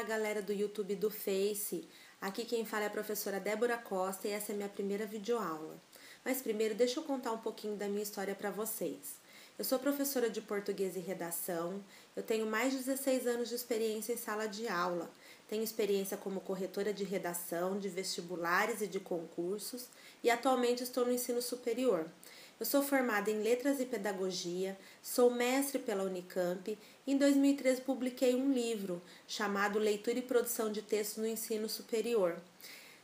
Olá, galera do YouTube e do Face. Aqui quem fala é a professora Débora Costa e essa é a minha primeira videoaula. Mas primeiro, deixa eu contar um pouquinho da minha história para vocês. Eu sou professora de português e redação, eu tenho mais de 16 anos de experiência em sala de aula. Tenho experiência como corretora de redação, de vestibulares e de concursos e atualmente estou no ensino superior. Eu sou formada em Letras e Pedagogia, sou mestre pela Unicamp e em 2013 publiquei um livro chamado Leitura e Produção de Textos no Ensino Superior.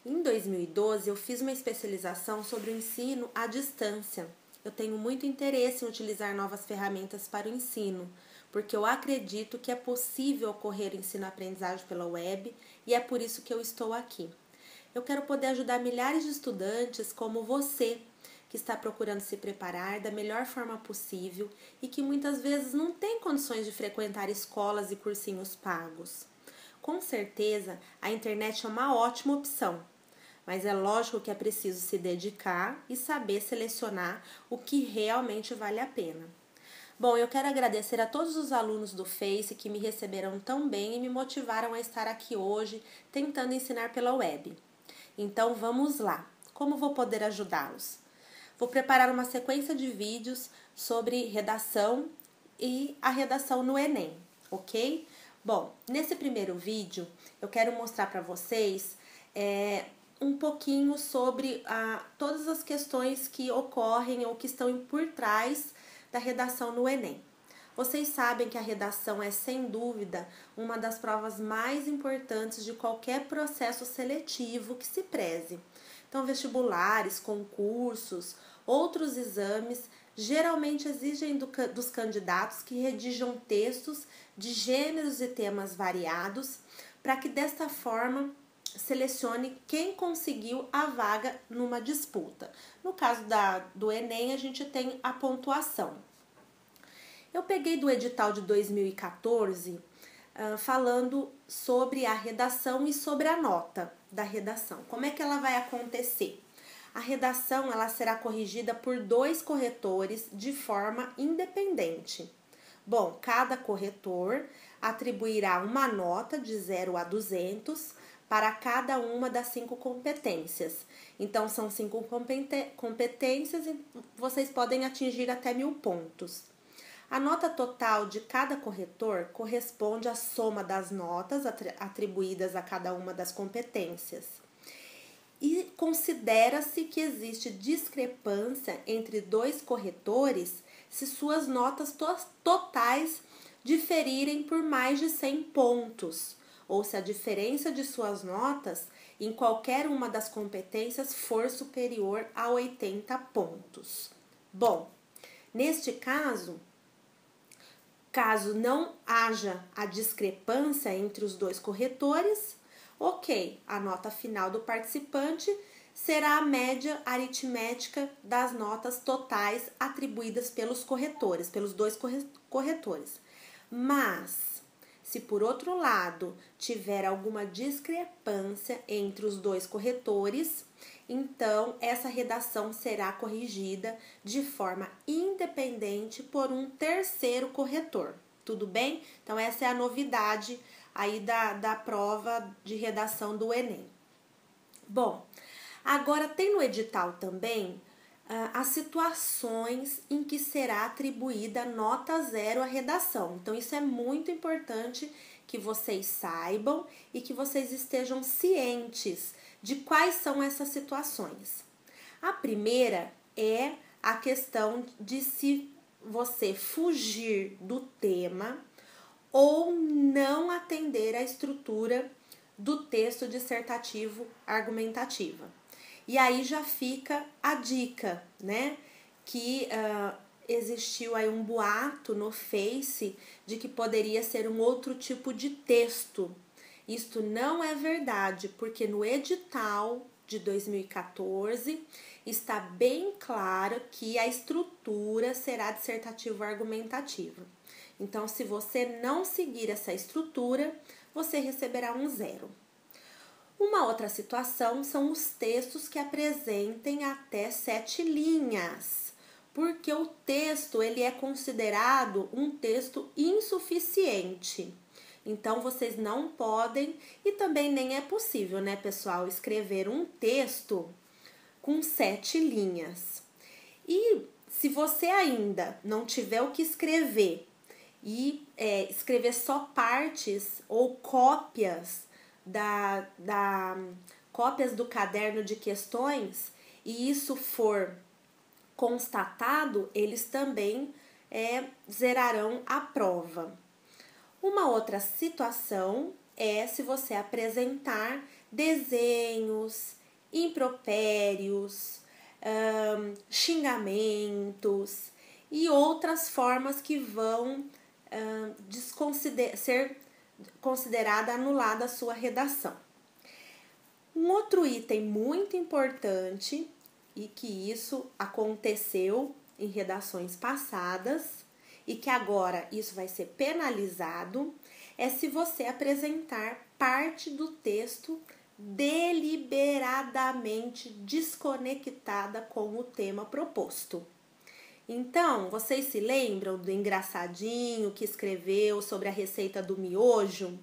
Em 2012 eu fiz uma especialização sobre o ensino à distância. Eu tenho muito interesse em utilizar novas ferramentas para o ensino, porque eu acredito que é possível ocorrer ensino-aprendizagem pela web e é por isso que eu estou aqui. Eu quero poder ajudar milhares de estudantes como você, que está procurando se preparar da melhor forma possível e que muitas vezes não tem condições de frequentar escolas e cursinhos pagos. Com certeza, a internet é uma ótima opção, mas é lógico que é preciso se dedicar e saber selecionar o que realmente vale a pena. Bom, eu quero agradecer a todos os alunos do Face que me receberam tão bem e me motivaram a estar aqui hoje tentando ensinar pela web. Então vamos lá, como vou poder ajudá-los? Vou preparar uma sequência de vídeos sobre redação e a redação no Enem, ok? Bom, nesse primeiro vídeo eu quero mostrar para vocês um pouquinho sobre todas as questões que ocorrem ou que estão por trás da redação no Enem. Vocês sabem que a redação é, sem dúvida, uma das provas mais importantes de qualquer processo seletivo que se preze. Então, vestibulares, concursos, outros exames geralmente exigem dos candidatos que redijam textos de gêneros e temas variados para que desta forma selecione quem conseguiu a vaga numa disputa. No caso do Enem, a gente tem a pontuação. Eu peguei do edital de 2014 falando sobre a redação e sobre a nota da redação. Como é que ela vai acontecer? A redação ela será corrigida por 2 corretores de forma independente. Bom, cada corretor atribuirá uma nota de 0 a 200 para cada uma das 5 competências. Então, são 5 competências e vocês podem atingir até 1000 pontos. A nota total de cada corretor corresponde à soma das notas atribuídas a cada uma das competências. E considera-se que existe discrepância entre 2 corretores se suas notas totais diferirem por mais de 100 pontos, ou se a diferença de suas notas em qualquer uma das competências for superior a 80 pontos. Bom, neste caso não haja a discrepância entre os 2 corretores, ok, a nota final do participante será a média aritmética das notas totais atribuídas pelos corretores, pelos 2 corretores. Mas, se por outro lado tiver alguma discrepância entre os 2 corretores, então essa redação será corrigida de forma independente por um terceiro corretor. Tudo bem? Então essa é a novidade aí da prova de redação do Enem. Bom, agora tem no edital também as situações em que será atribuída nota 0 à redação. Então, isso é muito importante que vocês saibam e que vocês estejam cientes de quais são essas situações. A primeira é a questão de se você fugir do tema ou não atender à estrutura do texto dissertativo argumentativa. E aí já fica a dica, né? Que existiu aí um boato no Face de que poderia ser um outro tipo de texto. Isto não é verdade, porque no edital de 2014 está bem claro que a estrutura será dissertativo-argumentativa. Então, se você não seguir essa estrutura, você receberá um 0. Uma outra situação são os textos que apresentem até 7 linhas, porque o texto ele é considerado um texto insuficiente. Então, vocês não podem e também nem é possível, né, pessoal, escrever um texto com 7 linhas. E se você ainda não tiver o que escrever e escrever só partes ou cópias cópias do caderno de questões e isso for constatado, eles também zerarão a prova. Uma outra situação é se você apresentar desenhos, impropérios, xingamentos e outras formas que vão ser considerada anulada a sua redação. Um outro item muito importante, e que isso aconteceu em redações passadas, e que agora isso vai ser penalizado, é se você apresentar parte do texto deliberadamente desconectada com o tema proposto. Então, vocês se lembram do engraçadinho que escreveu sobre a receita do miojo?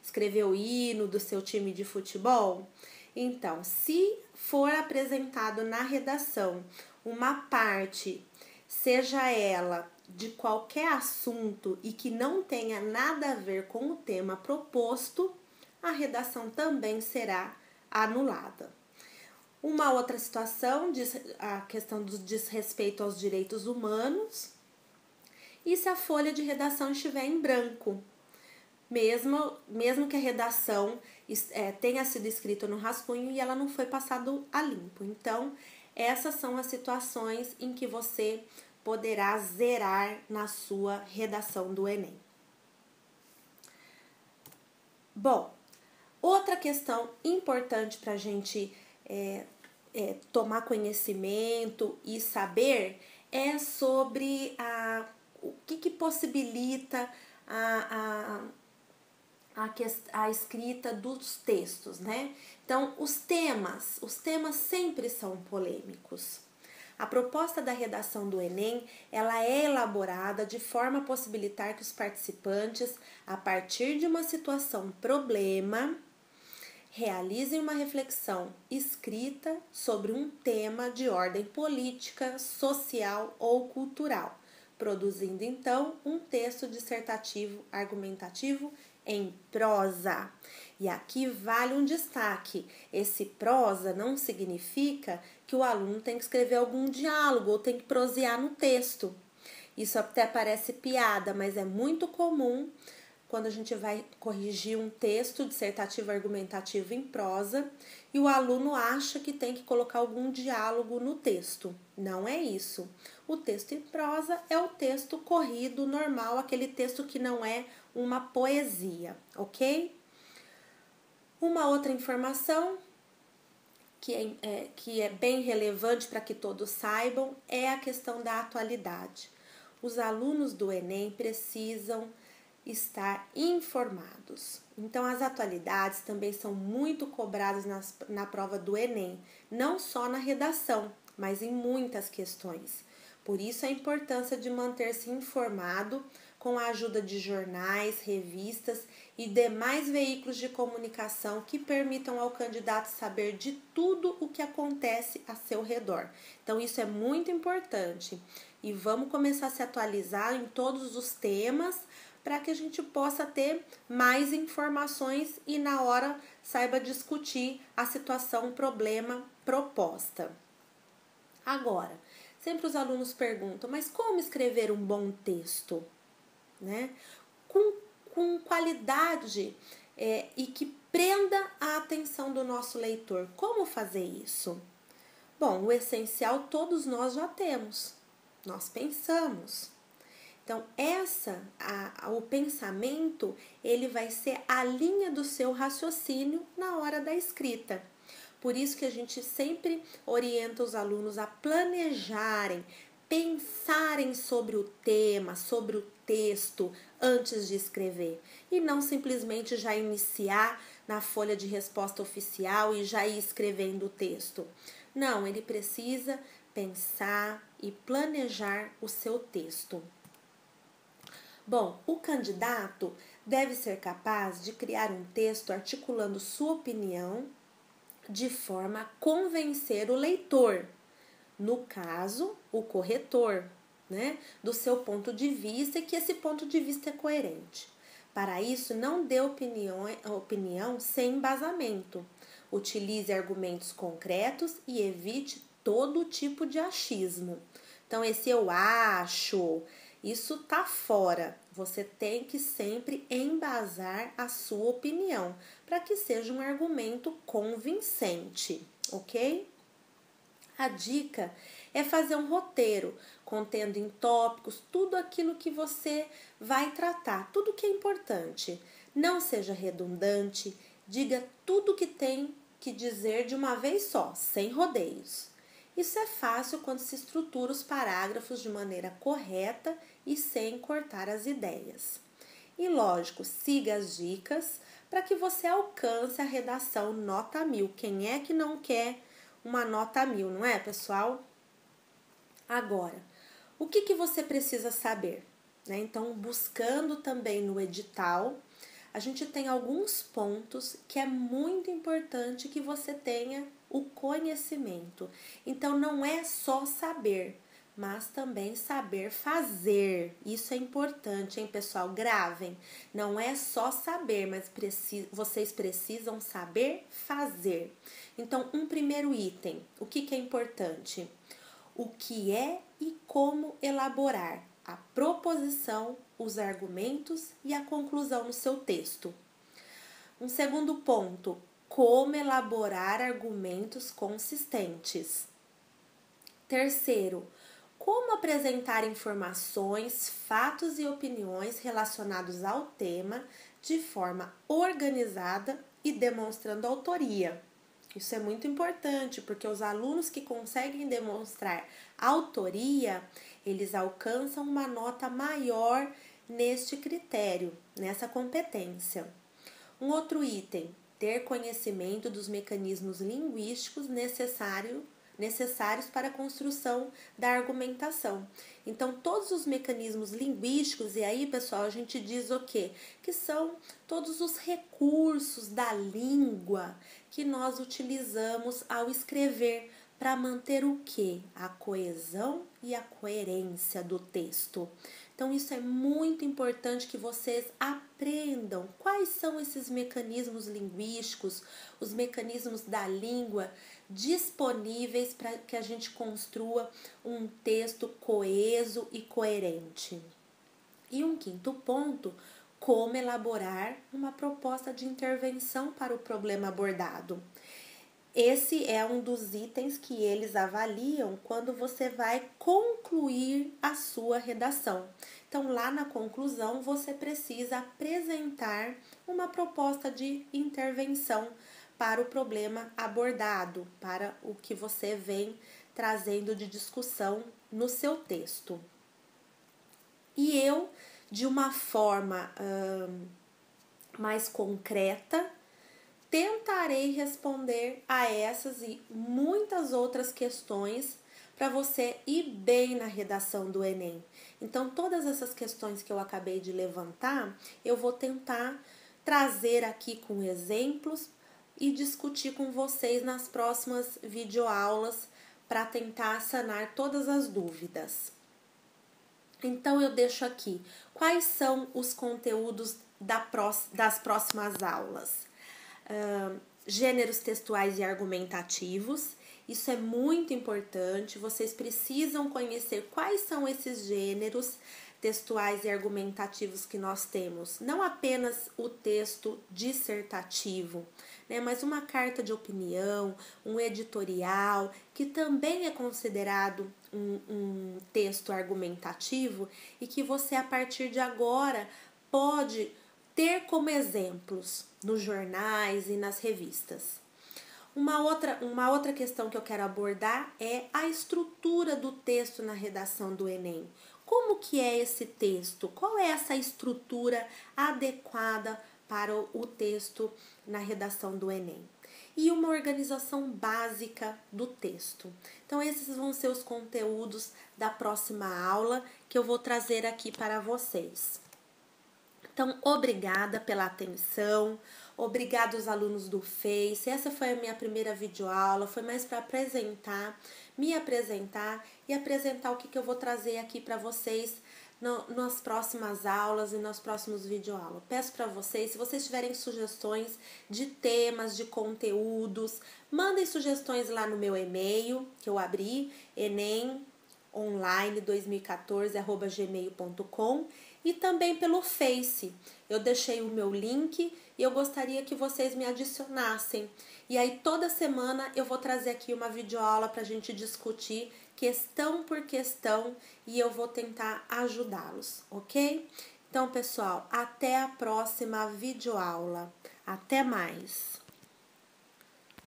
Escreveu o hino do seu time de futebol? Então, se for apresentado na redação uma parte, seja ela de qualquer assunto e que não tenha nada a ver com o tema proposto, a redação também será anulada. Uma outra situação, a questão do desrespeito aos direitos humanos, e se a folha de redação estiver em branco, mesmo que a redação tenha sido escrita no rascunho e ela não foi passada a limpo. Então, essas são as situações em que você poderá zerar na sua redação do Enem. Bom, outra questão importante para a gente tomar conhecimento e saber é sobre o que possibilita a escrita dos textos, né? Então, os temas sempre são polêmicos. A proposta da redação do Enem, ela é elaborada de forma a possibilitar que os participantes, a partir de uma situação problema, realizem uma reflexão escrita sobre um tema de ordem política, social ou cultural, produzindo então um texto dissertativo argumentativo em prosa. E aqui vale um destaque: esse prosa não significa que o aluno tem que escrever algum diálogo ou tem que prosear no texto. Isso até parece piada, mas é muito comum quando a gente vai corrigir um texto dissertativo argumentativo em prosa e o aluno acha que tem que colocar algum diálogo no texto. Não é isso. O texto em prosa é o texto corrido, normal, aquele texto que não é uma poesia, ok? Uma outra informação que é bem relevante para que todos saibam é a questão da atualidade. Os alunos do Enem precisam estar informados. Então, as atualidades também são muito cobradas na prova do Enem, não só na redação, mas em muitas questões. Por isso, a importância de manter-se informado com a ajuda de jornais, revistas e demais veículos de comunicação que permitam ao candidato saber de tudo o que acontece a seu redor. Então, isso é muito importante. E vamos começar a se atualizar em todos os temas para que a gente possa ter mais informações e na hora saiba discutir a situação, problema proposta. Agora, sempre os alunos perguntam, mas como escrever um bom texto? Né? Com qualidade e que prenda a atenção do nosso leitor. Como fazer isso? Bom, o essencial todos nós já temos. Nós pensamos. Então, o pensamento, ele vai ser a linha do seu raciocínio na hora da escrita. Por isso que a gente sempre orienta os alunos a planejarem, pensarem sobre o tema, sobre o texto antes de escrever. E não simplesmente já iniciar na folha de resposta oficial e já ir escrevendo o texto. Não, ele precisa pensar e planejar o seu texto. Bom, o candidato Deve ser capaz de criar um texto articulando sua opinião de forma a convencer o leitor, no caso, o corretor, né, do seu ponto de vista e que esse ponto de vista é coerente. Para isso, não dê opinião sem embasamento. Utilize argumentos concretos e evite todo tipo de achismo. Então, esse eu acho, isso tá fora. Você tem que sempre embasar a sua opinião para que seja um argumento convincente, ok? A dica é fazer um roteiro contendo em tópicos tudo aquilo que você vai tratar, tudo que é importante. Não seja redundante, diga tudo que tem que dizer de uma vez só, sem rodeios. Isso é fácil quando se estrutura os parágrafos de maneira correta e sem cortar as ideias. E lógico, siga as dicas para que você alcance a redação nota 1000. Quem é que não quer uma nota 1000, não é, pessoal? Agora, o que você precisa saber? Então, buscando também no edital, a gente tem alguns pontos que é muito importante que você tenha o conhecimento. Então, não é só saber, mas também saber fazer. Isso é importante, hein, pessoal? Gravem. Não é só saber, mas vocês precisam saber fazer. Então, um primeiro item, o que é importante? O que é e como elaborar a proposição, os argumentos e a conclusão no seu texto. Um segundo ponto, como elaborar argumentos consistentes. Terceiro, como apresentar informações, fatos e opiniões relacionados ao tema de forma organizada e demonstrando autoria. Isso é muito importante, porque os alunos que conseguem demonstrar autoria, eles alcançam uma nota maior neste critério, nessa competência. Um outro item, ter conhecimento dos mecanismos linguísticos necessários para a construção da argumentação. Então, todos os mecanismos linguísticos, e aí, pessoal, a gente diz o quê? Que são todos os recursos da língua que nós utilizamos ao escrever para manter o quê? A coesão e a coerência do texto. Então, isso é muito importante que vocês aprendam quais são esses mecanismos linguísticos, os mecanismos da língua disponíveis para que a gente construa um texto coeso e coerente. E um quinto ponto, como elaborar uma proposta de intervenção para o problema abordado. Esse é um dos itens que eles avaliam quando você vai concluir a sua redação. Então, lá na conclusão, você precisa apresentar uma proposta de intervenção para o problema abordado, para o que você vem trazendo de discussão no seu texto. E eu, de uma forma mais concreta, tentarei responder a essas e muitas outras questões para você ir bem na redação do Enem. Então, todas essas questões que eu acabei de levantar, eu vou tentar trazer aqui com exemplos e discutir com vocês nas próximas videoaulas para tentar sanar todas as dúvidas. Então, eu deixo aqui quais são os conteúdos das próximas aulas. Gêneros textuais e argumentativos. Isso é muito importante, vocês precisam conhecer quais são esses gêneros textuais e argumentativos que nós temos. Não apenas o texto dissertativo, né, mas uma carta de opinião, um editorial, que também é considerado um texto argumentativo e que você, a partir de agora, pode ter como exemplos nos jornais e nas revistas. Uma outra questão que eu quero abordar é a estrutura do texto na redação do Enem. Como que é esse texto? Qual é essa estrutura adequada para o texto na redação do Enem? E uma organização básica do texto. Então, esses vão ser os conteúdos da próxima aula que eu vou trazer aqui para vocês. Então, obrigada pela atenção, obrigada aos alunos do Face. Essa foi a minha primeira videoaula, foi mais para me apresentar e apresentar o que eu vou trazer aqui para vocês nas próximas aulas e nos próximos videoaulas. Peço para vocês, se vocês tiverem sugestões de temas, de conteúdos, mandem sugestões lá no meu e-mail, que eu abri, enemonline2014@gmail.com, e também pelo Face. Eu deixei o meu link e eu gostaria que vocês me adicionassem. E aí toda semana eu vou trazer aqui uma videoaula para a gente discutir questão por questão e eu vou tentar ajudá-los, ok? Então, pessoal, até a próxima videoaula. Até mais!